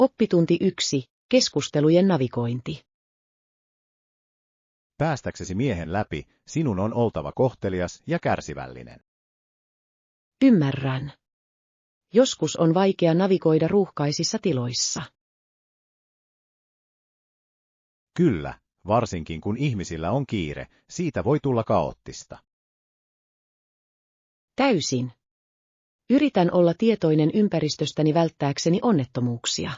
Oppitunti 1. Keskustelujen navigointi. Päästäksesi miehen läpi, sinun on oltava kohtelias ja kärsivällinen. Ymmärrän. Joskus on vaikea navigoida ruuhkaisissa tiloissa. Kyllä, varsinkin kun ihmisillä on kiire, siitä voi tulla kaoottista. Täysin. Yritän olla tietoinen ympäristöstäni välttääkseni onnettomuuksia.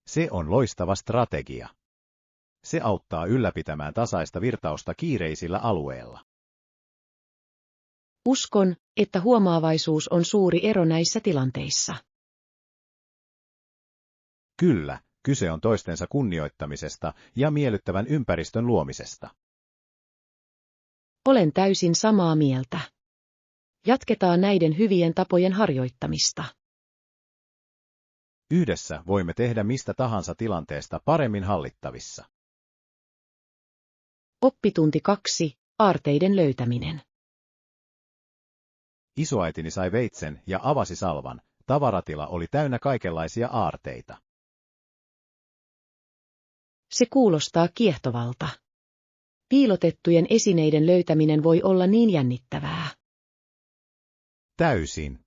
Se on loistava strategia. Se auttaa ylläpitämään tasaista virtausta kiireisillä alueilla. Uskon, että huomaavaisuus on suuri ero näissä tilanteissa. Kyllä, kyse on toistensa kunnioittamisesta ja miellyttävän ympäristön luomisesta. Olen täysin samaa mieltä. Jatketaan näiden hyvien tapojen harjoittamista. Yhdessä voimme tehdä mistä tahansa tilanteesta paremmin hallittavissa. Oppitunti 2. Aarteiden löytäminen. Isoäitini sai veitsen ja avasi salvan. Tavaratila oli täynnä kaikenlaisia aarteita. Se kuulostaa kiehtovalta. Piilotettujen esineiden löytäminen voi olla niin jännittävää. Täysin.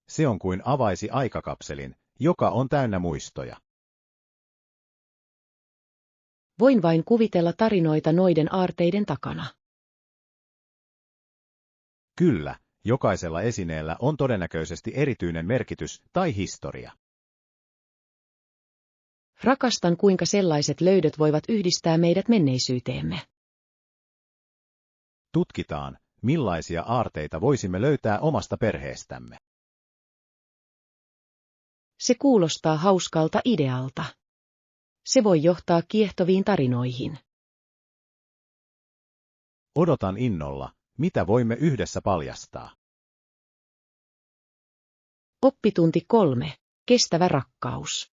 Se on kuin avaisi aikakapselin, joka on täynnä muistoja. Voin vain kuvitella tarinoita noiden aarteiden takana. Kyllä, jokaisella esineellä on todennäköisesti erityinen merkitys tai historia. Rakastan, kuinka sellaiset löydöt voivat yhdistää meidät menneisyyteemme. Tutkitaan, millaisia aarteita voisimme löytää omasta perheestämme. Se kuulostaa hauskalta idealta. Se voi johtaa kiehtoviin tarinoihin. Odotan innolla, mitä voimme yhdessä paljastaa. Oppitunti 3. Kestävä rakkaus.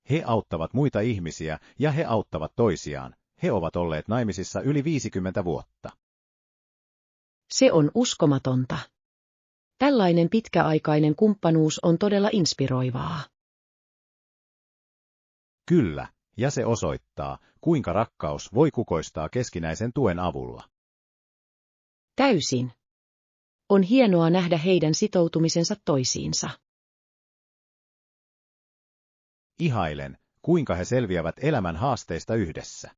He auttavat muita ihmisiä ja he auttavat toisiaan. He ovat olleet naimisissa yli 50 vuotta. Se on uskomatonta. Tällainen pitkäaikainen kumppanuus on todella inspiroivaa. Kyllä, ja se osoittaa, kuinka rakkaus voi kukoistaa keskinäisen tuen avulla. Täysin. On hienoa nähdä heidän sitoutumisensa toisiinsa. Ihailen, kuinka he selviävät elämän haasteista yhdessä.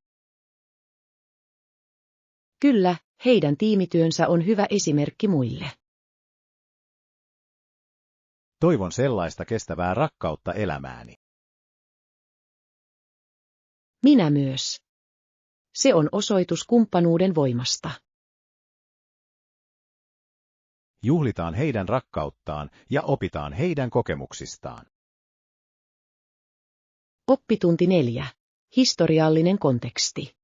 Kyllä, heidän tiimityönsä on hyvä esimerkki muille. Toivon sellaista kestävää rakkautta elämääni. Minä myös. Se on osoitus kumppanuuden voimasta. Juhlitaan heidän rakkauttaan ja opitaan heidän kokemuksistaan. Oppitunti 4. Historiallinen konteksti.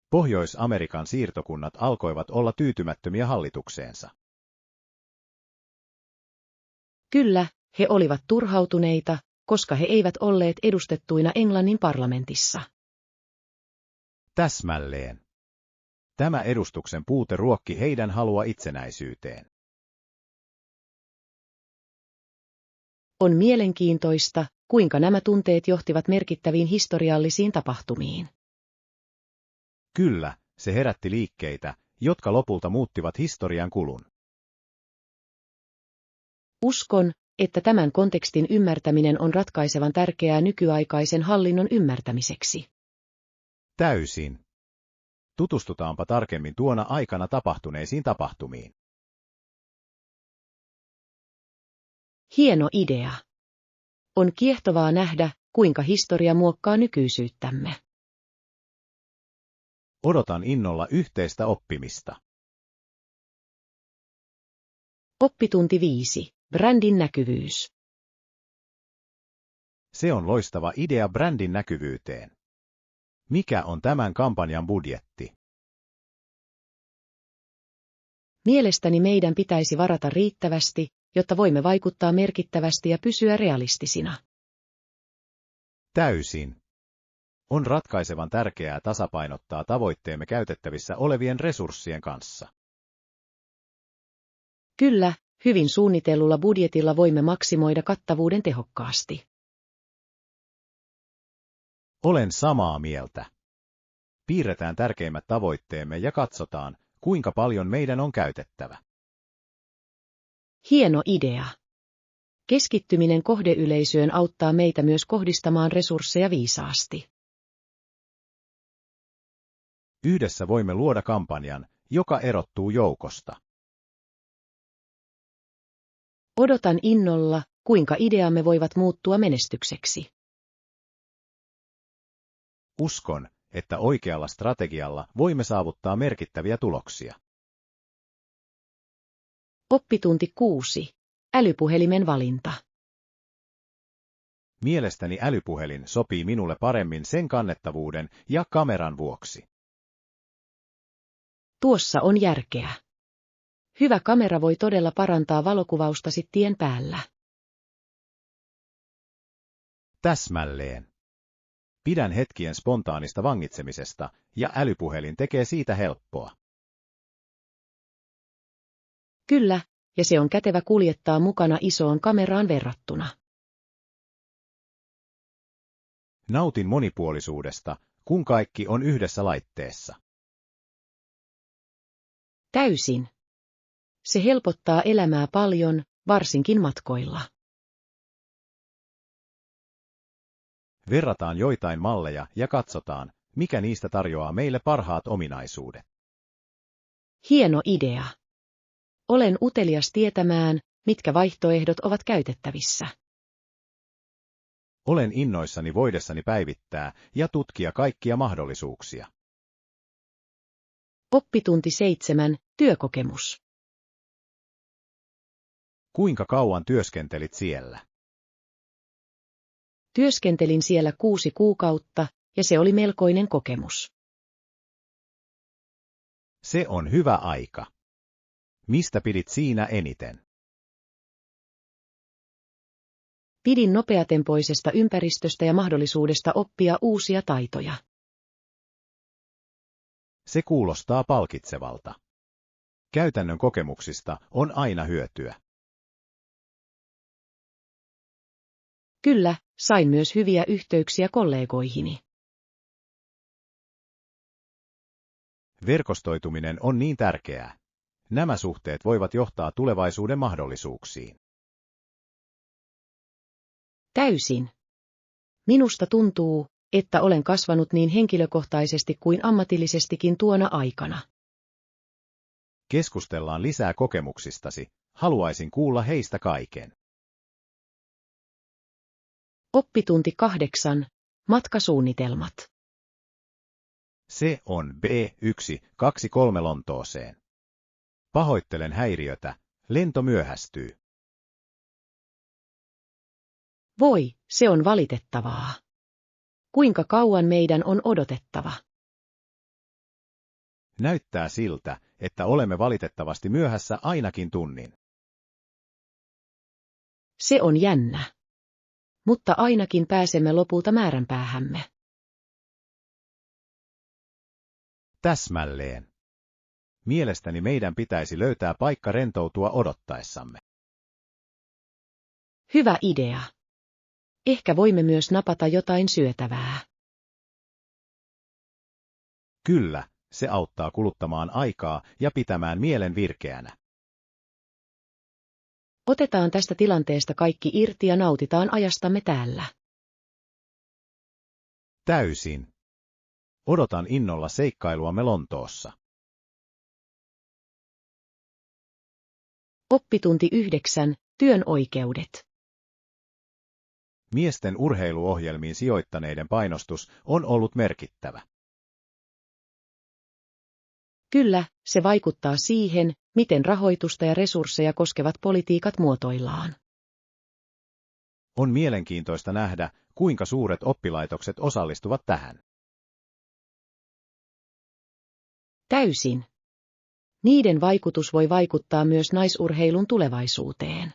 Pohjois-Amerikan siirtokunnat alkoivat olla tyytymättömiä hallitukseensa. Kyllä, he olivat turhautuneita, koska he eivät olleet edustettuina Englannin parlamentissa. Täsmälleen. Tämä edustuksen puute ruokki heidän halua itsenäisyyteen. On mielenkiintoista, kuinka nämä tunteet johtivat merkittäviin historiallisiin tapahtumiin. Kyllä, se herätti liikkeitä, jotka lopulta muuttivat historian kulun. Uskon, että tämän kontekstin ymmärtäminen on ratkaisevan tärkeää nykyaikaisen hallinnon ymmärtämiseksi. Täysin. Tutustutaanpa tarkemmin tuona aikana tapahtuneisiin tapahtumiin. Hieno idea. On kiehtovaa nähdä, kuinka historia muokkaa nykyisyyttämme. Odotan innolla yhteistä oppimista. Oppitunti 5. Brändin näkyvyys. Se on loistava idea brändin näkyvyyteen. Mikä on tämän kampanjan budjetti? Mielestäni meidän pitäisi varata riittävästi, jotta voimme vaikuttaa merkittävästi ja pysyä realistisina. Täysin. On ratkaisevan tärkeää tasapainottaa tavoitteemme käytettävissä olevien resurssien kanssa. Kyllä, Hyvin suunnitellulla budjetilla voimme maksimoida kattavuuden tehokkaasti. Olen samaa mieltä. Piirretään tärkeimmät tavoitteemme ja katsotaan, kuinka paljon meidän on käytettävä. Hieno idea. Keskittyminen kohdeyleisöön auttaa meitä myös kohdistamaan resursseja viisaasti. Yhdessä voimme luoda kampanjan, joka erottuu joukosta. Odotan innolla, kuinka ideamme voivat muuttua menestykseksi. Uskon, että oikealla strategialla voimme saavuttaa merkittäviä tuloksia. Oppitunti 6. Älypuhelimen valinta. Mielestäni älypuhelin sopii minulle paremmin sen kannettavuuden ja kameran vuoksi. Tuossa on järkeä. Hyvä kamera voi todella parantaa valokuvaustasi tien päällä. Täsmälleen. Pidän hetkien spontaanista vangitsemisesta, ja älypuhelin tekee siitä helppoa. Kyllä, ja se on kätevä kuljettaa mukana isoon kameraan verrattuna. Nautin monipuolisuudesta, kun kaikki on yhdessä laitteessa. Täysin. Se helpottaa elämää paljon, varsinkin matkoilla. Verrataan joitain malleja ja katsotaan, mikä niistä tarjoaa meille parhaat ominaisuudet. Hieno idea. Olen utelias tietämään, mitkä vaihtoehdot ovat käytettävissä. Olen innoissani voidessani päivittää ja tutkia kaikkia mahdollisuuksia. Oppitunti 7. Työkokemus. Kuinka kauan työskentelit siellä? Työskentelin siellä 6 kuukautta, ja se oli melkoinen kokemus. Se on hyvä aika. Mistä pidit siinä eniten? Pidin nopeatempoisesta ympäristöstä ja mahdollisuudesta oppia uusia taitoja. Se kuulostaa palkitsevalta. Käytännön kokemuksista on aina hyötyä. Kyllä, sain myös hyviä yhteyksiä kollegoihini. Verkostoituminen on niin tärkeää. Nämä suhteet voivat johtaa tulevaisuuden mahdollisuuksiin. Täysin. Minusta tuntuu, että olen kasvanut niin henkilökohtaisesti kuin ammatillisestikin tuona aikana. Keskustellaan lisää kokemuksistasi. Haluaisin kuulla heistä kaiken. Oppitunti 8. Matkasuunnitelmat. Se on B123 Lontooseen. Pahoittelen häiriötä, lento myöhästyy. Voi, se on valitettavaa. Kuinka kauan meidän on odotettava? Näyttää siltä, että olemme valitettavasti myöhässä ainakin tunnin. Se on jännä. Mutta ainakin pääsemme lopulta määränpäähämme. Täsmälleen. Mielestäni meidän pitäisi löytää paikka rentoutua odottaessamme. Hyvä idea. Ehkä voimme myös napata jotain syötävää. Kyllä, se auttaa kuluttamaan aikaa ja pitämään mielen virkeänä. Otetaan tästä tilanteesta kaikki irti ja nautitaan ajastamme täällä. Täysin. Odotan innolla seikkailuamme Lontoossa. Oppitunti 9. Työn oikeudet. Miesten urheiluohjelmiin sijoittaneiden painostus on ollut merkittävä. Kyllä, se vaikuttaa siihen, miten rahoitusta ja resursseja koskevat politiikat muotoillaan. On mielenkiintoista nähdä, kuinka suuret oppilaitokset osallistuvat tähän. Täysin. Niiden vaikutus voi vaikuttaa myös naisurheilun tulevaisuuteen.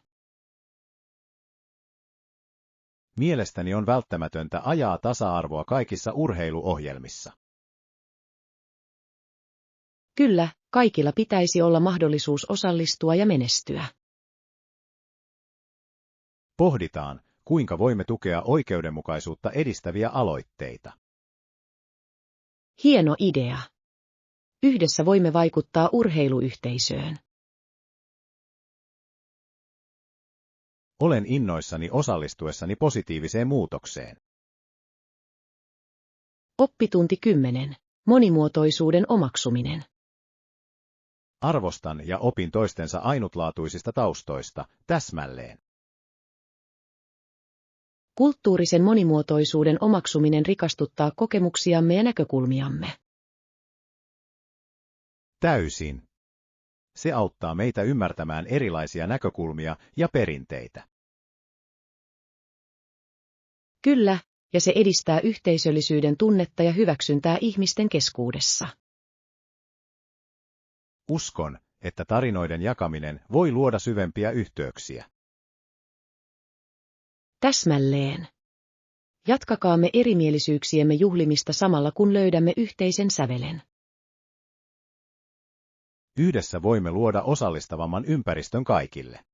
Mielestäni on välttämätöntä ajaa tasa-arvoa kaikissa urheiluohjelmissa. Kyllä, kaikilla pitäisi olla mahdollisuus osallistua ja menestyä. Pohditaan, kuinka voimme tukea oikeudenmukaisuutta edistäviä aloitteita. Hieno idea. Yhdessä voimme vaikuttaa urheiluyhteisöön. Olen innoissani osallistuessani positiiviseen muutokseen. Oppitunti 10. Monimuotoisuuden omaksuminen. Arvostan ja opin toistensa ainutlaatuisista taustoista, täsmälleen. Kulttuurisen monimuotoisuuden omaksuminen rikastuttaa kokemuksiamme ja näkökulmiamme. Täysin. Se auttaa meitä ymmärtämään erilaisia näkökulmia ja perinteitä. Kyllä, ja se edistää yhteisöllisyyden tunnetta ja hyväksyntää ihmisten keskuudessa. Uskon, että tarinoiden jakaminen voi luoda syvempiä yhteyksiä. Täsmälleen. Jatkakaamme erimielisyyksiemme juhlimista samalla kun löydämme yhteisen sävelen. Yhdessä voimme luoda osallistavamman ympäristön kaikille.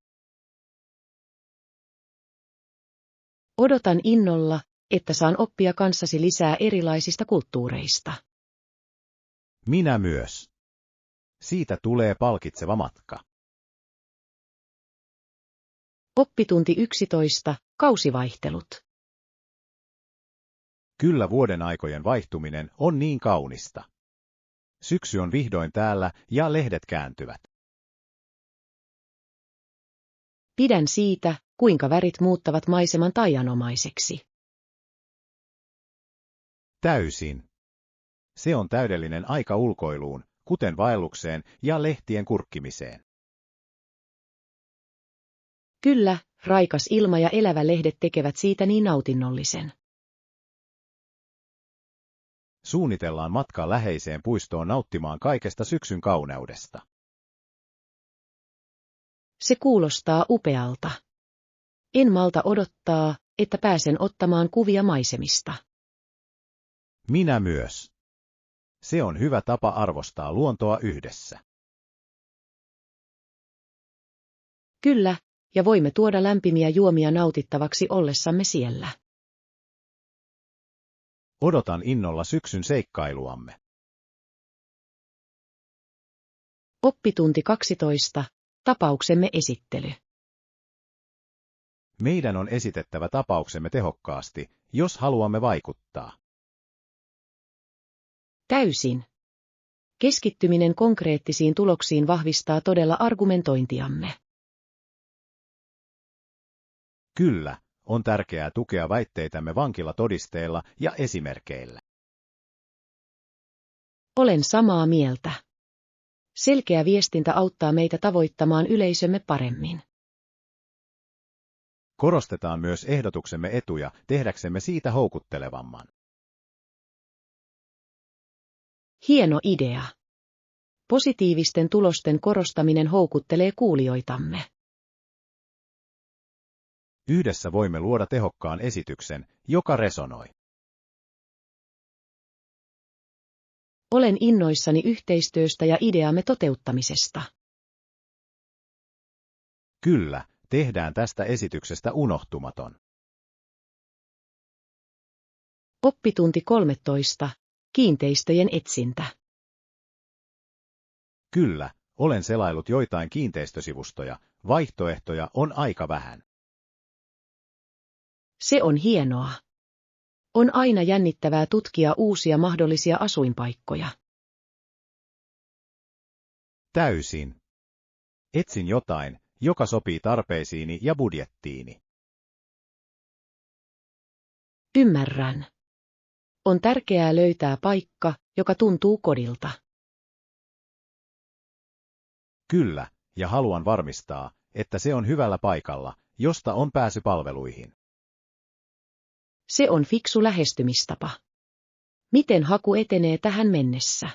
Odotan innolla, että saan oppia kanssasi lisää erilaisista kulttuureista. Minä myös. Siitä tulee palkitseva matka. Oppitunti 11. Kausivaihtelut. Kyllä vuoden aikojen vaihtuminen on niin kaunista. Syksy on vihdoin täällä ja lehdet kääntyvät. Pidän siitä, kuinka värit muuttavat maiseman taianomaiseksi. Täysin. Se on täydellinen aika ulkoiluun, kuten vaellukseen ja lehtien kurkkimiseen. Kyllä, raikas ilma ja elävä lehdet tekevät siitä niin nautinnollisen. Suunnitellaan matka läheiseen puistoon nauttimaan kaikesta syksyn kauneudesta. Se kuulostaa upealta. En malta odottaa, että pääsen ottamaan kuvia maisemista. Minä myös. Se on hyvä tapa arvostaa luontoa yhdessä. Kyllä, ja voimme tuoda lämpimiä juomia nautittavaksi ollessamme siellä. Odotan innolla syksyn seikkailuamme. Oppitunti 12. Tapauksemme esittely. Meidän on esitettävä tapauksemme tehokkaasti, jos haluamme vaikuttaa. Täysin. Keskittyminen konkreettisiin tuloksiin vahvistaa todella argumentointiamme. Kyllä, on tärkeää tukea väitteitämme vankilatodisteilla ja esimerkeillä. Olen samaa mieltä. Selkeä viestintä auttaa meitä tavoittamaan yleisömme paremmin. Korostetaan myös ehdotuksemme etuja tehdäksemme siitä houkuttelevamman. Hieno idea. Positiivisten tulosten korostaminen houkuttelee kuulijoitamme. Yhdessä voimme luoda tehokkaan esityksen, joka resonoi. Olen innoissani yhteistyöstä ja ideamme toteuttamisesta. Kyllä, tehdään tästä esityksestä unohtumaton. Oppitunti 13. Kiinteistöjen etsintä. Kyllä, olen selailut joitain kiinteistösivustoja, vaihtoehtoja on aika vähän. Se on hienoa. On aina jännittävää tutkia uusia mahdollisia asuinpaikkoja. Täysin. Etsin jotain, joka sopii tarpeisiini ja budjettiini. Ymmärrän. On tärkeää löytää paikka, joka tuntuu kodilta. Kyllä, ja haluan varmistaa, että se on hyvällä paikalla, josta on pääsy palveluihin. Se on fiksu lähestymistapa. Miten haku etenee tähän mennessä?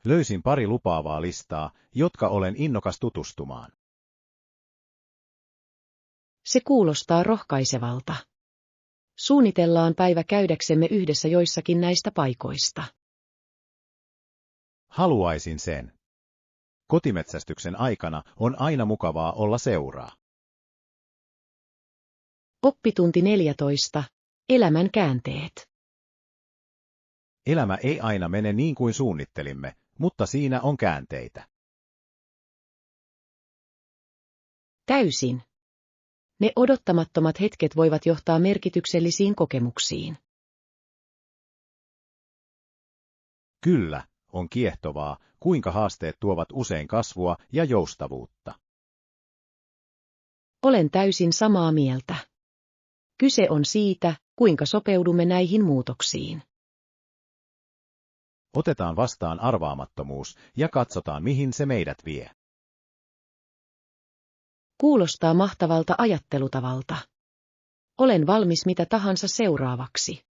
Löysin pari lupaavaa listaa, jotka olen innokas tutustumaan. Se kuulostaa rohkaisevalta. Suunnitellaan päivä käydäksemme yhdessä joissakin näistä paikoista. Haluaisin sen. Kotimetsästyksen aikana on aina mukavaa olla seuraa. Oppitunti 14. Elämän käänteet. Elämä ei aina mene niin kuin suunnittelimme, mutta siinä on käänteitä. Täysin. Ne odottamattomat hetket voivat johtaa merkityksellisiin kokemuksiin. Kyllä, on kiehtovaa, kuinka haasteet tuovat usein kasvua ja joustavuutta. Olen täysin samaa mieltä. Kyse on siitä, kuinka sopeudumme näihin muutoksiin. Otetaan vastaan arvaamattomuus ja katsotaan, mihin se meidät vie. Kuulostaa mahtavalta ajattelutavalta. Olen valmis mitä tahansa seuraavaksi.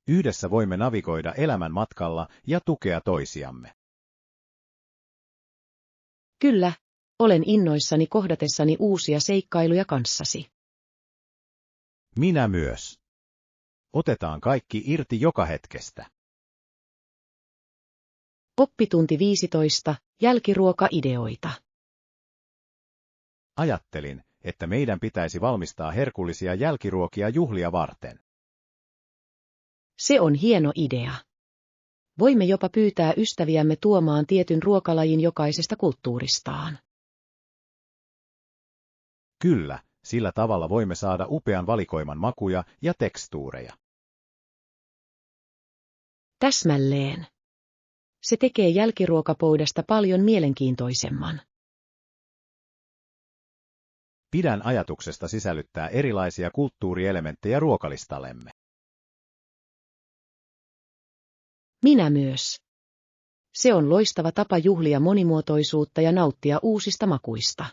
Yhdessä voimme navigoida elämän matkalla ja tukea toisiamme. Kyllä, olen innoissani kohdatessani uusia seikkailuja kanssasi. Minä myös. Otetaan kaikki irti joka hetkestä. Oppitunti 15. Jälkiruokaideoita. Ajattelin, että meidän pitäisi valmistaa herkullisia jälkiruokia juhlia varten. Se on hieno idea. Voimme jopa pyytää ystäviämme tuomaan tietyn ruokalajin jokaisesta kulttuuristaan. Kyllä, sillä tavalla voimme saada upean valikoiman makuja ja tekstuureja. Täsmälleen. Se tekee jälkiruokapöydästä paljon mielenkiintoisemman. Pidän ajatuksesta sisällyttää erilaisia kulttuurielementtejä ruokalistallemme. Minä myös. Se on loistava tapa juhlia monimuotoisuutta ja nauttia uusista makuista.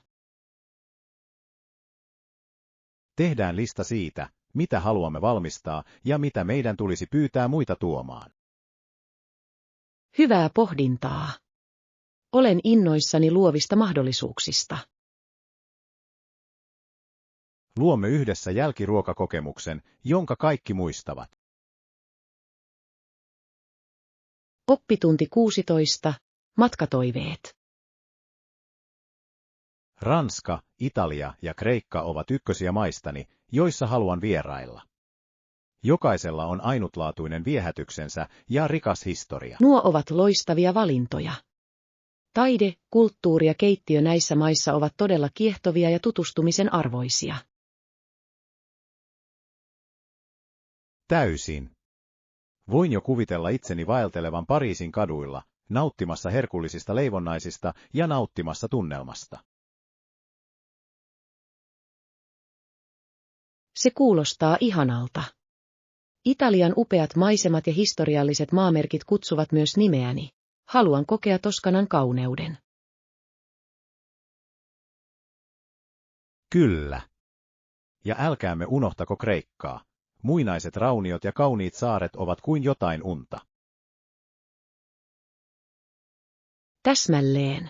Tehdään lista siitä, mitä haluamme valmistaa ja mitä meidän tulisi pyytää muita tuomaan. Hyvää pohdintaa. Olen innoissani luovista mahdollisuuksista. Luomme yhdessä jälkiruokakokemuksen, jonka kaikki muistavat. Oppitunti 16. Matkatoiveet. Ranska, Italia ja Kreikka ovat ykkösiä maistani, joissa haluan vierailla. Jokaisella on ainutlaatuinen viehätyksensä ja rikas historia. Nuo ovat loistavia valintoja. Taide, kulttuuri ja keittiö näissä maissa ovat todella kiehtovia ja tutustumisen arvoisia. Täysin. Voin jo kuvitella itseni vaeltelevan Pariisin kaduilla, nauttimassa herkullisista leivonnaisista ja nauttimassa tunnelmasta. Se kuulostaa ihanalta. Italian upeat maisemat ja historialliset maamerkit kutsuvat myös nimeäni. Haluan kokea Toskanan kauneuden. Kyllä. Ja älkäämme unohtako Kreikkaa. Muinaiset rauniot ja kauniit saaret ovat kuin jotain unta. Täsmälleen.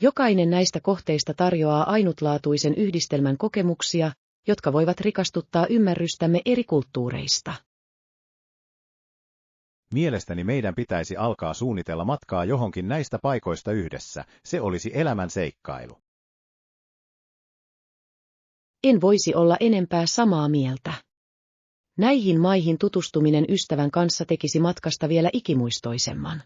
Jokainen näistä kohteista tarjoaa ainutlaatuisen yhdistelmän kokemuksia, jotka voivat rikastuttaa ymmärrystämme eri kulttuureista. Mielestäni meidän pitäisi alkaa suunnitella matkaa johonkin näistä paikoista yhdessä, se olisi elämän seikkailu. En voisi olla enempää samaa mieltä. Näihin maihin tutustuminen ystävän kanssa tekisi matkasta vielä ikimuistoisemman.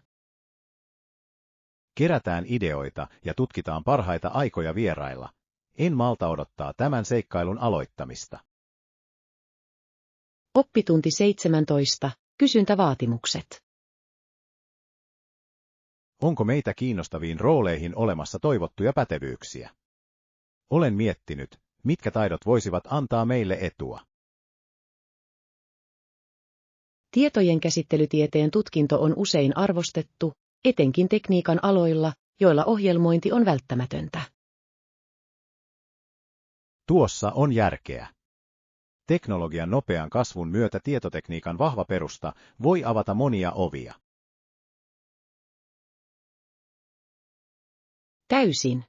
Kerätään ideoita ja tutkitaan parhaita aikoja vierailla. En malta odottaa tämän seikkailun aloittamista. Oppitunti 17. Kysyntävaatimukset. Onko meitä kiinnostaviin rooleihin olemassa toivottuja pätevyyksiä? Olen miettinyt, mitkä taidot voisivat antaa meille etua. Tietojen käsittelytieteen tutkinto on usein arvostettu, etenkin tekniikan aloilla, joilla ohjelmointi on välttämätöntä. Tuossa on järkeä. Teknologian nopean kasvun myötä tietotekniikan vahva perusta voi avata monia ovia. Täysin.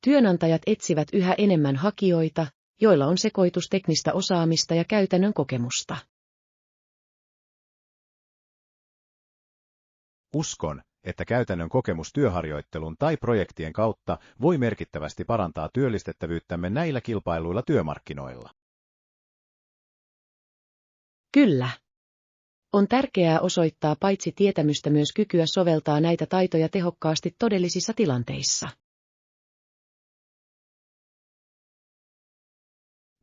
Työnantajat etsivät yhä enemmän hakijoita, joilla on sekoitus teknistä osaamista ja käytännön kokemusta. Uskon, että käytännön kokemus työharjoittelun tai projektien kautta voi merkittävästi parantaa työllistettävyyttämme näillä kilpailuilla työmarkkinoilla. Kyllä. On tärkeää osoittaa paitsi tietämystä myös kykyä soveltaa näitä taitoja tehokkaasti todellisissa tilanteissa.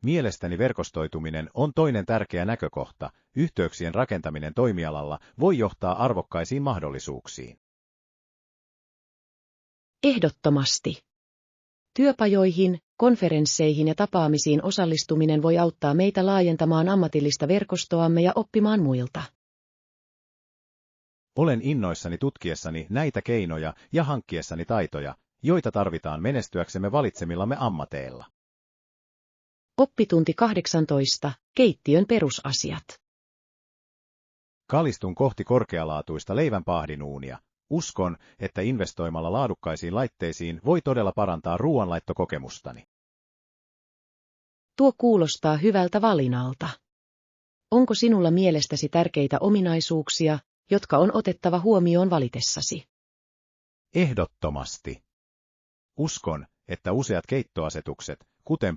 Mielestäni verkostoituminen on toinen tärkeä näkökohta. Yhteyksien rakentaminen toimialalla voi johtaa arvokkaisiin mahdollisuuksiin. Ehdottomasti. Työpajoihin, konferensseihin ja tapaamisiin osallistuminen voi auttaa meitä laajentamaan ammatillista verkostoamme ja oppimaan muilta. Olen innoissani tutkiessani näitä keinoja ja hankkiessani taitoja, joita tarvitaan menestyäksemme valitsemillamme ammateilla. Oppitunti 18. Keittiön perusasiat. Kalistun kohti korkealaatuista leivänpahdinuunia. Uskon, että investoimalla laadukkaisiin laitteisiin voi todella parantaa ruoanlaittokokemustani. Tuo kuulostaa hyvältä valinnalta. Onko sinulla mielestäsi tärkeitä ominaisuuksia, jotka on otettava huomioon valitessasi? Ehdottomasti. Uskon, että useat keittoasetukset, kuten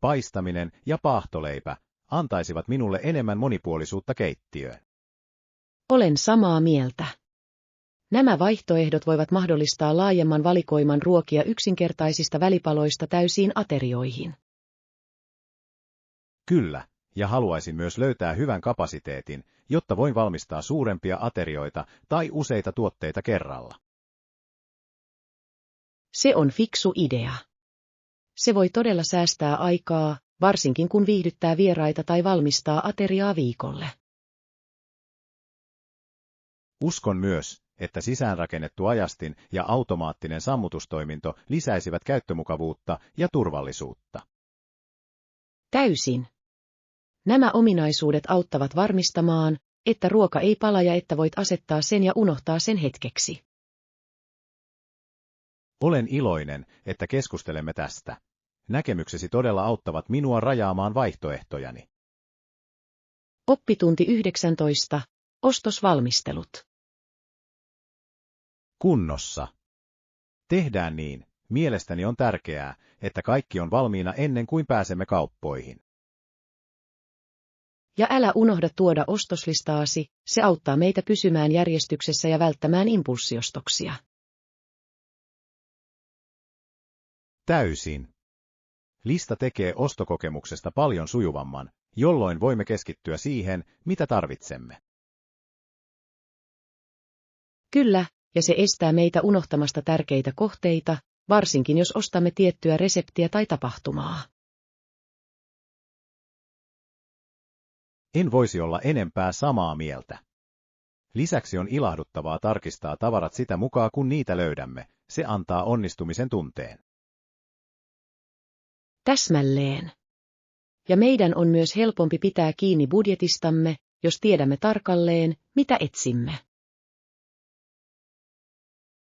paistaminen ja paahtoleipä, antaisivat minulle enemmän monipuolisuutta keittiöön. Olen samaa mieltä. Nämä vaihtoehdot voivat mahdollistaa laajemman valikoiman ruokia yksinkertaisista välipaloista täysiin aterioihin. Kyllä, ja haluaisin myös löytää hyvän kapasiteetin, jotta voin valmistaa suurempia aterioita tai useita tuotteita kerralla. Se on fiksu idea. Se voi todella säästää aikaa, varsinkin kun viihdyttää vieraita tai valmistaa ateriaa viikolle. Uskon myös, että sisäänrakennettu ajastin ja automaattinen sammutustoiminto lisäisivät käyttömukavuutta ja turvallisuutta. Täysin. Nämä ominaisuudet auttavat varmistamaan, että ruoka ei pala ja että voit asettaa sen ja unohtaa sen hetkeksi. Olen iloinen, että keskustelemme tästä. Näkemyksesi todella auttavat minua rajaamaan vaihtoehtojani. Oppitunti 19. Ostosvalmistelut. Kunnossa. Tehdään niin. Mielestäni on tärkeää, että kaikki on valmiina ennen kuin pääsemme kauppoihin. Ja älä unohda tuoda ostoslistaasi, se auttaa meitä pysymään järjestyksessä ja välttämään impulssiostoksia. Täysin. Lista tekee ostokokemuksesta paljon sujuvamman, jolloin voimme keskittyä siihen, mitä tarvitsemme. Kyllä, ja se estää meitä unohtamasta tärkeitä kohteita, varsinkin jos ostamme tiettyä reseptiä tai tapahtumaa. En voisi olla enempää samaa mieltä. Lisäksi on ilahduttavaa tarkistaa tavarat sitä mukaan, kun niitä löydämme. Se antaa onnistumisen tunteen. Täsmälleen. Ja meidän on myös helpompi pitää kiinni budjetistamme, jos tiedämme tarkalleen, mitä etsimme.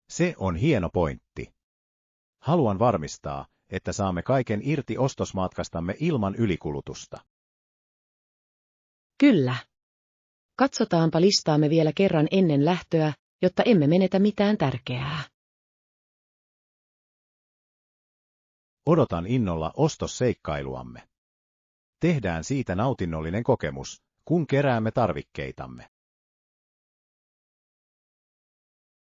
Se on hieno pointti. Haluan varmistaa, että saamme kaiken irti ostosmatkastamme ilman ylikulutusta. Kyllä. Katsotaanpa listaamme vielä kerran ennen lähtöä, jotta emme menetä mitään tärkeää. Odotan innolla ostosseikkailuamme. Tehdään siitä nautinnollinen kokemus, kun keräämme tarvikkeitamme.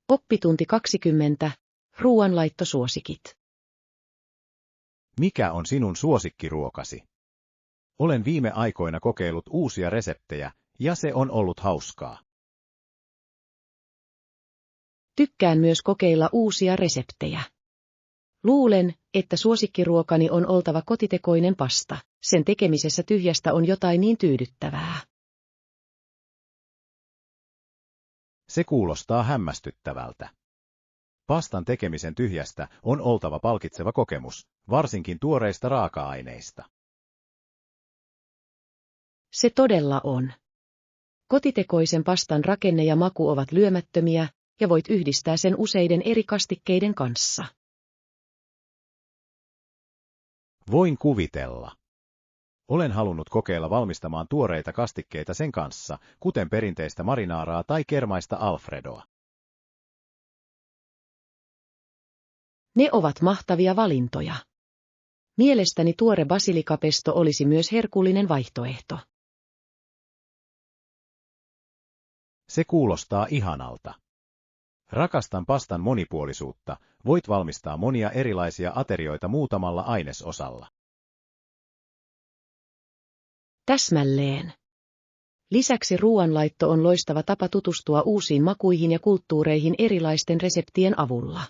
Oppitunti 20. Ruoanlaittosuosikit. Mikä on sinun suosikkiruokasi? Olen viime aikoina kokeillut uusia reseptejä, ja se on ollut hauskaa. Tykkään myös kokeilla uusia reseptejä. Luulen, että suosikkiruokani on oltava kotitekoinen pasta. Sen tekemisessä tyhjästä on jotain niin tyydyttävää. Se kuulostaa hämmästyttävältä. Pastan tekemisen tyhjästä on oltava palkitseva kokemus, varsinkin tuoreista raaka-aineista. Se todella on. Kotitekoisen pastan rakenne ja maku ovat lyömättömiä, ja voit yhdistää sen useiden eri kastikkeiden kanssa. Voin kuvitella. Olen halunnut kokeilla valmistamaan tuoreita kastikkeita sen kanssa, kuten perinteistä marinaaraa tai kermaista alfredoa. Ne ovat mahtavia valintoja. Mielestäni tuore basilikapesto olisi myös herkullinen vaihtoehto. Se kuulostaa ihanalta. Rakastan pastan monipuolisuutta, voit valmistaa monia erilaisia aterioita muutamalla ainesosalla. Täsmälleen. Lisäksi ruoanlaitto on loistava tapa tutustua uusiin makuihin ja kulttuureihin erilaisten reseptien avulla.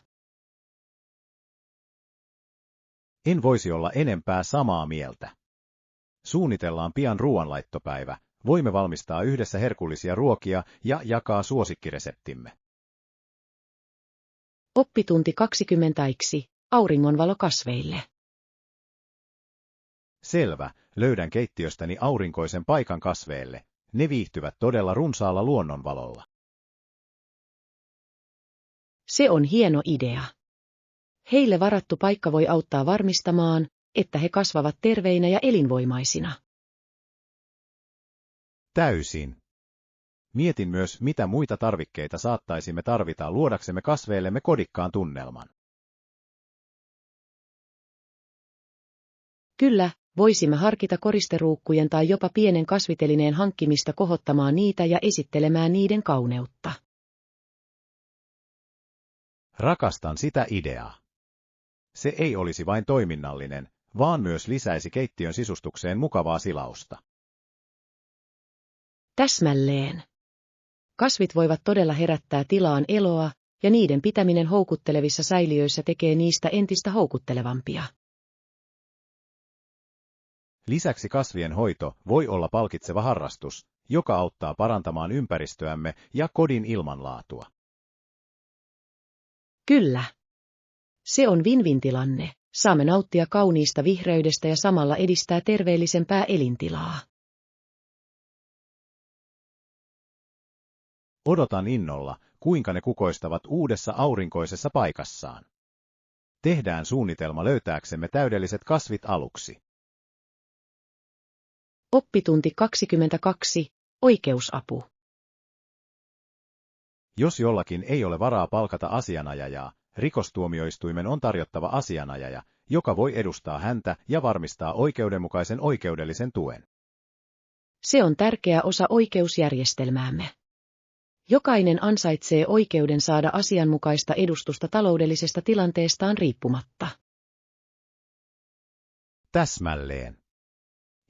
En voisi olla enempää samaa mieltä. Suunnitellaan pian ruoanlaittopäivä, voimme valmistaa yhdessä herkullisia ruokia ja jakaa suosikkireseptimme. Oppitunti 20. Auringonvalo kasveille. Selvä, löydän keittiöstäni aurinkoisen paikan kasveille. Ne viihtyvät todella runsaalla luonnonvalolla. Se on hieno idea. Heille varattu paikka voi auttaa varmistamaan, että he kasvavat terveinä ja elinvoimaisina. Täysin. Mietin myös, mitä muita tarvikkeita saattaisimme tarvita luodaksemme kasveillemme kodikkaan tunnelman. Kyllä, voisimme harkita koristeruukkujen tai jopa pienen kasvitelineen hankkimista kohottamaan niitä ja esittelemään niiden kauneutta. Rakastan sitä ideaa. Se ei olisi vain toiminnallinen, vaan myös lisäisi keittiön sisustukseen mukavaa silausta. Täsmälleen. Kasvit voivat todella herättää tilaan eloa, ja niiden pitäminen houkuttelevissa säiliöissä tekee niistä entistä houkuttelevampia. Lisäksi kasvien hoito voi olla palkitseva harrastus, joka auttaa parantamaan ympäristöämme ja kodin ilmanlaatua. Kyllä. Se on win-win-tilanne. Saamme nauttia kauniista vihreydestä ja samalla edistää terveellisempää elintilaa. Odotan innolla, kuinka ne kukoistavat uudessa aurinkoisessa paikassaan. Tehdään suunnitelma löytääksemme täydelliset kasvit aluksi. Oppitunti 22. Oikeusapu. Jos jollakin ei ole varaa palkata asianajajaa, rikostuomioistuimen on tarjottava asianajaja, joka voi edustaa häntä ja varmistaa oikeudenmukaisen oikeudellisen tuen. Se on tärkeä osa oikeusjärjestelmäämme. Jokainen ansaitsee oikeuden saada asianmukaista edustusta taloudellisesta tilanteestaan riippumatta. Täsmälleen.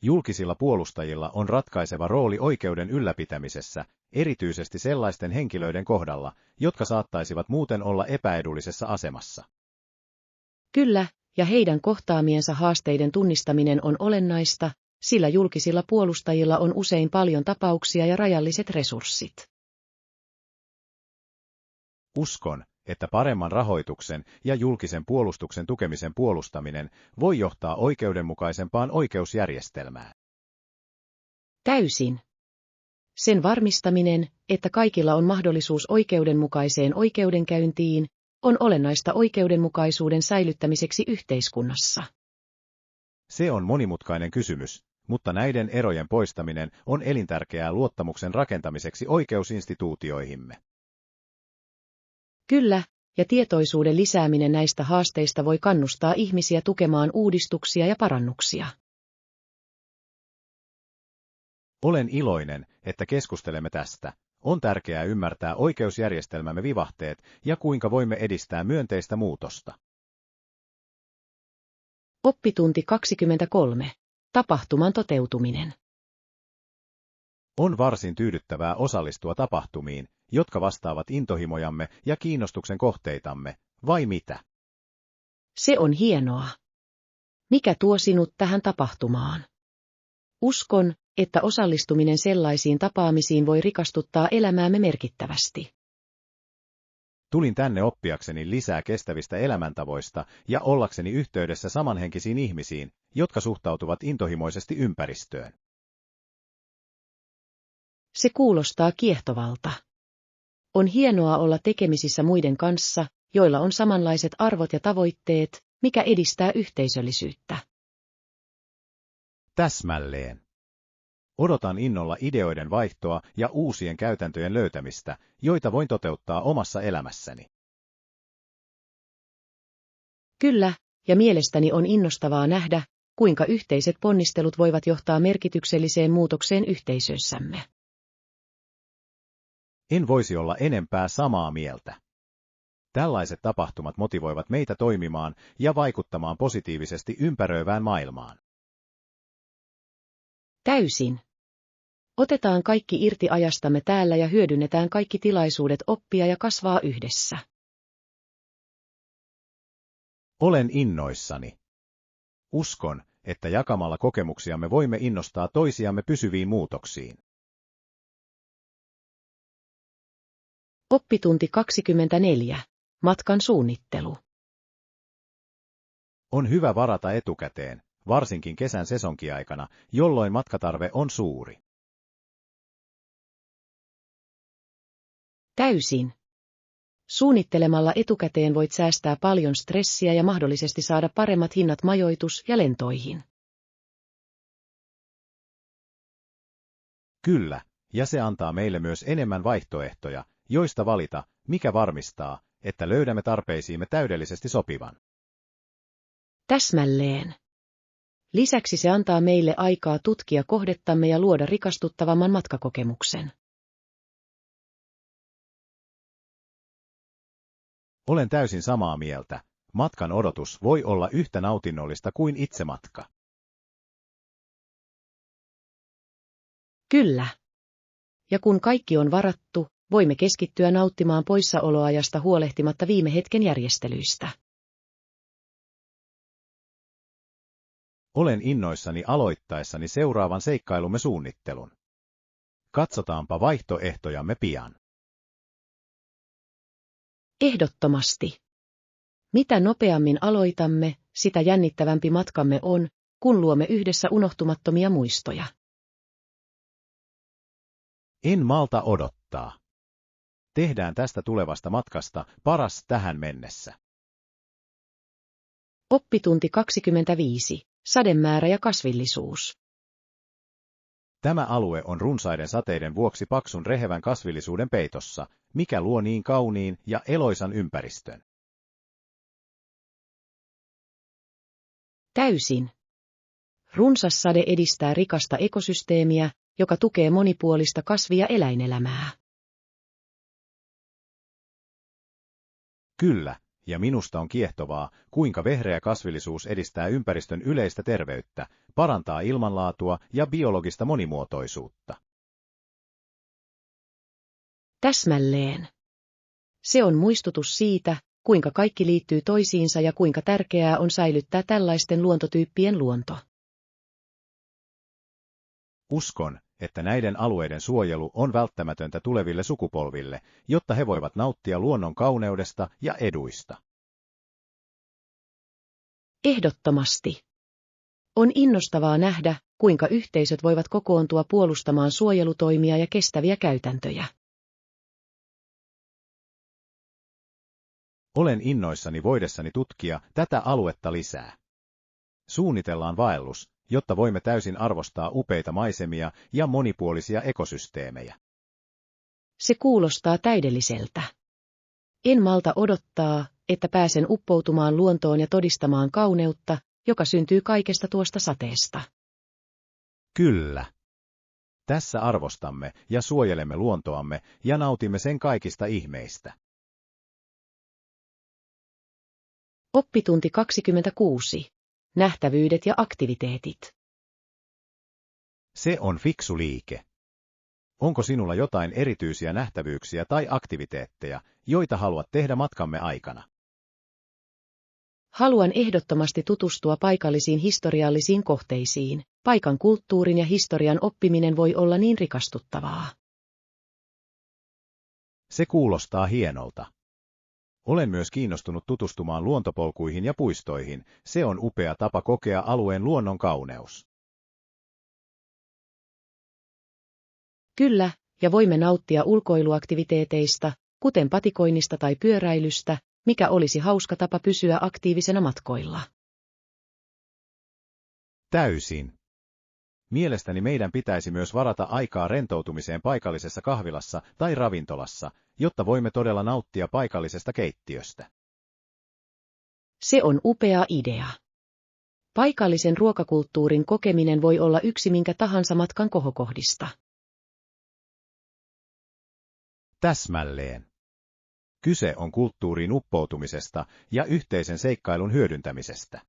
Julkisilla puolustajilla on ratkaiseva rooli oikeuden ylläpitämisessä, erityisesti sellaisten henkilöiden kohdalla, jotka saattaisivat muuten olla epäedullisessa asemassa. Kyllä, ja heidän kohtaamiensa haasteiden tunnistaminen on olennaista, sillä julkisilla puolustajilla on usein paljon tapauksia ja rajalliset resurssit. Uskon, että paremman rahoituksen ja julkisen puolustuksen tukemisen puolustaminen voi johtaa oikeudenmukaisempaan oikeusjärjestelmään. Täysin. Sen varmistaminen, että kaikilla on mahdollisuus oikeudenmukaiseen oikeudenkäyntiin, on olennaista oikeudenmukaisuuden säilyttämiseksi yhteiskunnassa. Se on monimutkainen kysymys, mutta näiden erojen poistaminen on elintärkeää luottamuksen rakentamiseksi oikeusinstituutioihimme. Kyllä, ja tietoisuuden lisääminen näistä haasteista voi kannustaa ihmisiä tukemaan uudistuksia ja parannuksia. Olen iloinen, että keskustelemme tästä. On tärkeää ymmärtää oikeusjärjestelmämme vivahteet ja kuinka voimme edistää myönteistä muutosta. Oppitunti 23. Tapahtuman toteutuminen. On varsin tyydyttävää osallistua tapahtumiin, jotka vastaavat intohimojamme ja kiinnostuksen kohteitamme, vai mitä? Se on hienoa. Mikä tuo sinut tähän tapahtumaan? Uskon, että osallistuminen sellaisiin tapaamisiin voi rikastuttaa elämäämme merkittävästi. Tulin tänne oppiakseni lisää kestävistä elämäntavoista ja ollakseni yhteydessä samanhenkisiin ihmisiin, jotka suhtautuvat intohimoisesti ympäristöön. Se kuulostaa kiehtovalta. On hienoa olla tekemisissä muiden kanssa, joilla on samanlaiset arvot ja tavoitteet, mikä edistää yhteisöllisyyttä. Täsmälleen. Odotan innolla ideoiden vaihtoa ja uusien käytäntöjen löytämistä, joita voin toteuttaa omassa elämässäni. Kyllä, ja mielestäni on innostavaa nähdä, kuinka yhteiset ponnistelut voivat johtaa merkitykselliseen muutokseen yhteisöissämme. En voisi olla enempää samaa mieltä. Tällaiset tapahtumat motivoivat meitä toimimaan ja vaikuttamaan positiivisesti ympäröivään maailmaan. Täysin. Otetaan kaikki irti ajastamme täällä ja hyödynnetään kaikki tilaisuudet oppia ja kasvaa yhdessä. Olen innoissani. Uskon, että jakamalla kokemuksiamme voimme innostaa toisiamme pysyviin muutoksiin. Oppitunti 24. Matkan suunnittelu. On hyvä varata etukäteen, varsinkin kesän sesonkiaikana, jolloin matkatarve on suuri. Täysin. Suunnittelemalla etukäteen voit säästää paljon stressiä ja mahdollisesti saada paremmat hinnat majoitus- ja lentoihin. Kyllä, ja se antaa meille myös enemmän vaihtoehtoja, joista valita, mikä varmistaa, että löydämme tarpeisiimme täydellisesti sopivan. Täsmälleen. Lisäksi se antaa meille aikaa tutkia kohdettamme ja luoda rikastuttavamman matkakokemuksen. Olen täysin samaa mieltä. Matkan odotus voi olla yhtä nautinnollista kuin itse matka. Kyllä. Ja kun kaikki on varattu, voimme keskittyä nauttimaan poissaoloajasta huolehtimatta viime hetken järjestelyistä. Olen innoissani aloittaessani seuraavan seikkailumme suunnittelun. Katsotaanpa vaihtoehtojamme pian. Ehdottomasti. Mitä nopeammin aloitamme, sitä jännittävämpi matkamme on, kun luomme yhdessä unohtumattomia muistoja. En malta odottaa. Tehdään tästä tulevasta matkasta paras tähän mennessä. Oppitunti 25. Sademäärä ja kasvillisuus. Tämä alue on runsaiden sateiden vuoksi paksun rehevän kasvillisuuden peitossa, mikä luo niin kauniin ja eloisan ympäristön. Täysin. Runsas sade edistää rikasta ekosysteemiä, joka tukee monipuolista kasvi- ja eläinelämää. Kyllä, ja minusta on kiehtovaa, kuinka vehreä kasvillisuus edistää ympäristön yleistä terveyttä, parantaa ilmanlaatua ja biologista monimuotoisuutta. Täsmälleen. Se on muistutus siitä, kuinka kaikki liittyy toisiinsa ja kuinka tärkeää on säilyttää tällaisten luontotyyppien luonto. Uskon, että näiden alueiden suojelu on välttämätöntä tuleville sukupolville, jotta he voivat nauttia luonnon kauneudesta ja eduista. Ehdottomasti. On innostavaa nähdä, kuinka yhteisöt voivat kokoontua puolustamaan suojelutoimia ja kestäviä käytäntöjä. Olen innoissani voidessani tutkia tätä aluetta lisää. Suunnitellaan vaellus, jotta voimme täysin arvostaa upeita maisemia ja monipuolisia ekosysteemejä. Se kuulostaa täydelliseltä. En malta odottaa, että pääsen uppoutumaan luontoon ja todistamaan kauneutta, joka syntyy kaikesta tuosta sateesta. Kyllä. Tässä arvostamme ja suojelemme luontoamme ja nautimme sen kaikista ihmeistä. Oppitunti 26. Nähtävyydet ja aktiviteetit. Se on fiksu liike. Onko sinulla jotain erityisiä nähtävyyksiä tai aktiviteetteja, joita haluat tehdä matkamme aikana? Haluan ehdottomasti tutustua paikallisiin historiallisiin kohteisiin. Paikan kulttuurin ja historian oppiminen voi olla niin rikastuttavaa. Se kuulostaa hienolta. Olen myös kiinnostunut tutustumaan luontopolkuihin ja puistoihin. Se on upea tapa kokea alueen luonnon kauneus. Kyllä, ja voimme nauttia ulkoiluaktiviteeteista, kuten patikoinnista tai pyöräilystä, mikä olisi hauska tapa pysyä aktiivisena matkoilla. Täysin. Mielestäni meidän pitäisi myös varata aikaa rentoutumiseen paikallisessa kahvilassa tai ravintolassa, jotta voimme todella nauttia paikallisesta keittiöstä. Se on upea idea. Paikallisen ruokakulttuurin kokeminen voi olla yksi minkä tahansa matkan kohokohdista. Täsmälleen. Kyse on kulttuuriin uppoutumisesta ja yhteisen seikkailun hyödyntämisestä.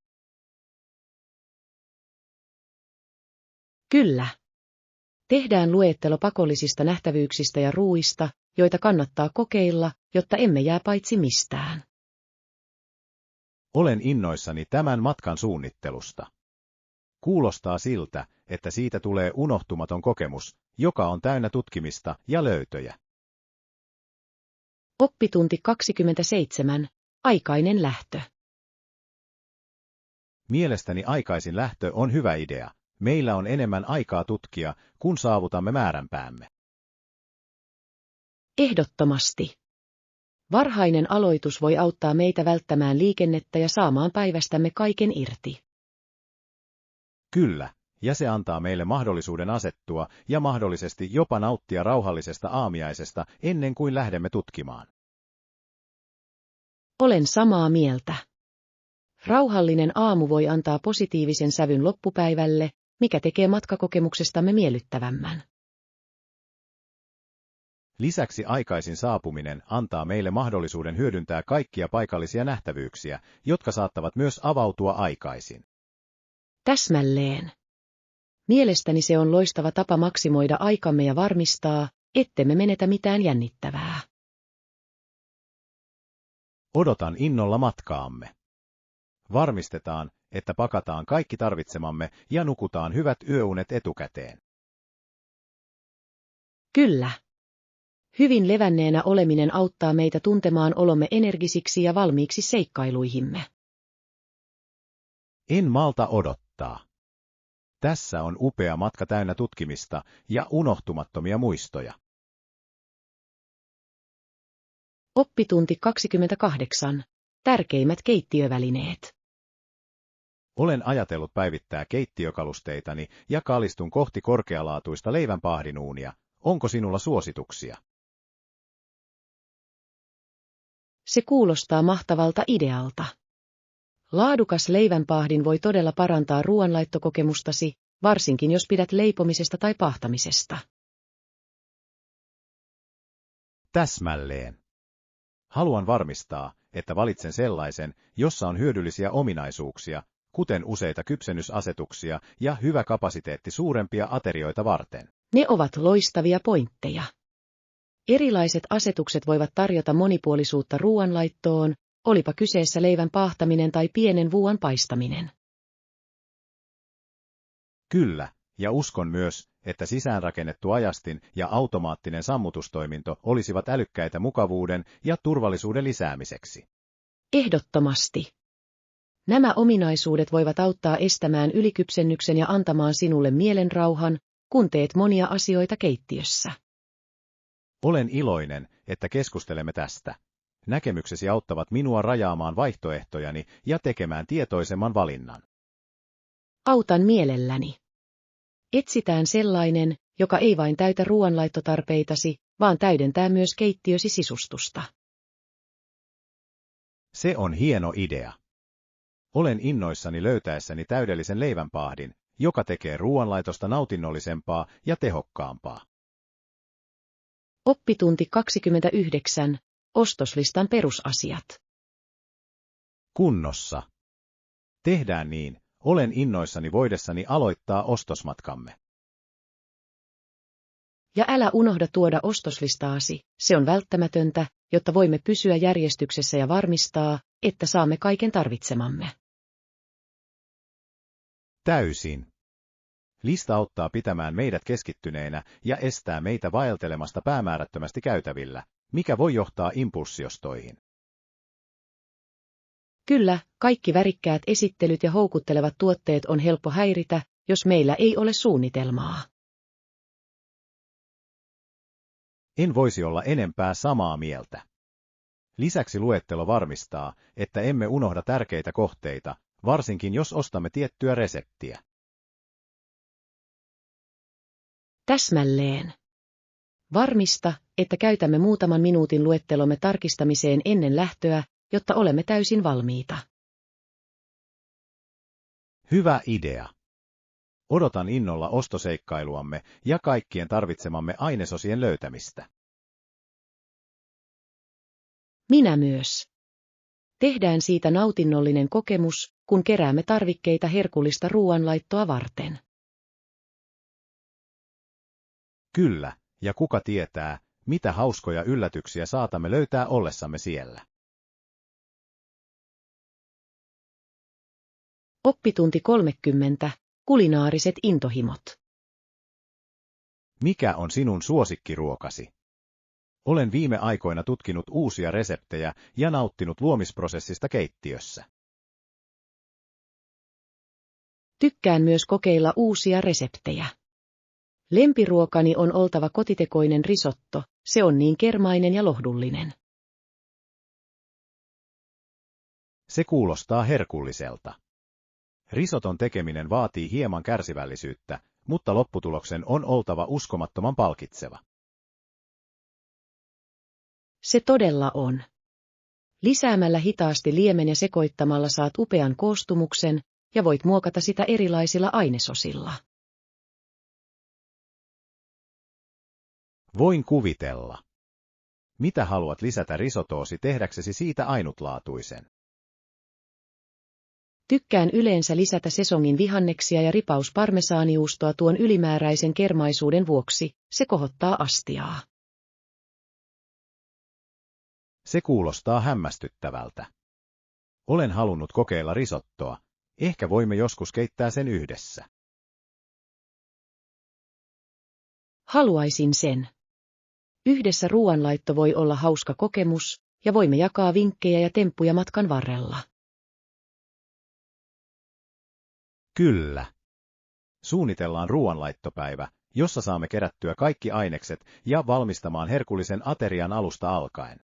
Kyllä. Tehdään luettelo pakollisista nähtävyyksistä ja ruuista, joita kannattaa kokeilla, jotta emme jää paitsi mistään. Olen innoissani tämän matkan suunnittelusta. Kuulostaa siltä, että siitä tulee unohtumaton kokemus, joka on täynnä tutkimista ja löytöjä. Oppitunti 27. Aikainen lähtö. Mielestäni aikaisin lähtö on hyvä idea. Meillä on enemmän aikaa tutkia, kun saavutamme määränpäämme. Ehdottomasti. Varhainen aloitus voi auttaa meitä välttämään liikennettä ja saamaan päivästämme kaiken irti. Kyllä, ja se antaa meille mahdollisuuden asettua ja mahdollisesti jopa nauttia rauhallisesta aamiaisesta ennen kuin lähdemme tutkimaan. Olen samaa mieltä. Rauhallinen aamu voi antaa positiivisen sävyn loppupäivälle, mikä tekee matkakokemuksestamme miellyttävämmän. Lisäksi aikaisin saapuminen antaa meille mahdollisuuden hyödyntää kaikkia paikallisia nähtävyyksiä, jotka saattavat myös avautua aikaisin. Täsmälleen. Mielestäni se on loistava tapa maksimoida aikamme ja varmistaa, ettemme menetä mitään jännittävää. Odotan innolla matkaamme. Varmistetaan, että pakataan kaikki tarvitsemamme ja nukutaan hyvät yöunet etukäteen. Kyllä. Hyvin levänneenä oleminen auttaa meitä tuntemaan olomme energisiksi ja valmiiksi seikkailuihimme. En malta odottaa. Tässä on upea matka täynnä tutkimista ja unohtumattomia muistoja. Oppitunti 28. Tärkeimmät keittiövälineet. Olen ajatellut päivittää keittiökalusteitani ja kalistun kohti korkealaatuista leivänpahdinuunia. Onko sinulla suosituksia? Se kuulostaa mahtavalta idealta. Laadukas leivänpahdin voi todella parantaa ruoanlaittokokemustasi, varsinkin jos pidät leipomisesta tai pahtamisesta. Täsmälleen. Haluan varmistaa, että valitsen sellaisen, jossa on hyödyllisiä ominaisuuksia, kuten useita kypsennysasetuksia ja hyvä kapasiteetti suurempia aterioita varten. Ne ovat loistavia pointteja. Erilaiset asetukset voivat tarjota monipuolisuutta ruoanlaittoon, olipa kyseessä leivän paahtaminen tai pienen vuuan paistaminen. Kyllä, ja uskon myös, että sisäänrakennettu ajastin ja automaattinen sammutustoiminto olisivat älykkäitä mukavuuden ja turvallisuuden lisäämiseksi. Ehdottomasti. Nämä ominaisuudet voivat auttaa estämään ylikypsennyksen ja antamaan sinulle mielenrauhan, kun teet monia asioita keittiössä. Olen iloinen, että keskustelemme tästä. Näkemyksesi auttavat minua rajaamaan vaihtoehtojani ja tekemään tietoisemman valinnan. Autan mielelläni. Etsitään sellainen, joka ei vain täytä ruoanlaittotarpeitasi, vaan täydentää myös keittiösi sisustusta. Se on hieno idea. Olen innoissani löytäessäni täydellisen leivänpahdin, joka tekee ruoanlaitosta nautinnollisempaa ja tehokkaampaa. Oppitunti 29. Ostoslistan perusasiat. Kunnossa. Tehdään niin, olen innoissani voidessani aloittaa ostosmatkamme. Ja älä unohda tuoda ostoslistaasi, se on välttämätöntä, jotta voimme pysyä järjestyksessä ja varmistaa, että saamme kaiken tarvitsemamme. Täysin. Lista auttaa pitämään meidät keskittyneinä ja estää meitä vaeltelemasta päämäärättömästi käytävillä, mikä voi johtaa impulssiostoihin. Kyllä, kaikki värikkäät esittelyt ja houkuttelevat tuotteet on helppo häiritä, jos meillä ei ole suunnitelmaa. En voisi olla enempää samaa mieltä. Lisäksi luettelo varmistaa, että emme unohda tärkeitä kohteita, varsinkin jos ostamme tiettyä reseptiä. Täsmälleen. Varmista, että käytämme muutaman minuutin luettelomme tarkistamiseen ennen lähtöä, jotta olemme täysin valmiita. Hyvä idea. Odotan innolla ostoseikkailuamme ja kaikkien tarvitsemamme ainesosien löytämistä. Minä myös. Tehdään siitä nautinnollinen kokemus, kun keräämme tarvikkeita herkullista ruoanlaittoa varten. Kyllä, ja kuka tietää, mitä hauskoja yllätyksiä saatamme löytää ollessamme siellä. Oppitunti 30. Kulinaariset intohimot. Mikä on sinun suosikkiruokasi? Olen viime aikoina tutkinut uusia reseptejä ja nauttinut luomisprosessista keittiössä. Tykkään myös kokeilla uusia reseptejä. Lempiruokani on oltava kotitekoinen risotto, se on niin kermainen ja lohdullinen. Se kuulostaa herkulliselta. Risoton tekeminen vaatii hieman kärsivällisyyttä, mutta lopputuloksen on oltava uskomattoman palkitseva. Se todella on. Lisäämällä hitaasti liemen ja sekoittamalla saat upean koostumuksen, ja voit muokata sitä erilaisilla ainesosilla. Voin kuvitella. Mitä haluat lisätä risotoosi tehdäksesi siitä ainutlaatuisen? Tykkään yleensä lisätä sesongin vihanneksia ja ripaus parmesaanijuustoa tuon ylimääräisen kermaisuuden vuoksi, se kohottaa astiaa. Se kuulostaa hämmästyttävältä. Olen halunnut kokeilla risottoa, ehkä voimme joskus keittää sen yhdessä. Haluaisin sen. Yhdessä ruoanlaitto voi olla hauska kokemus, ja voimme jakaa vinkkejä ja temppuja matkan varrella. Kyllä. Suunnitellaan ruoanlaittopäivä, jossa saamme kerättyä kaikki ainekset ja valmistamaan herkullisen aterian alusta alkaen.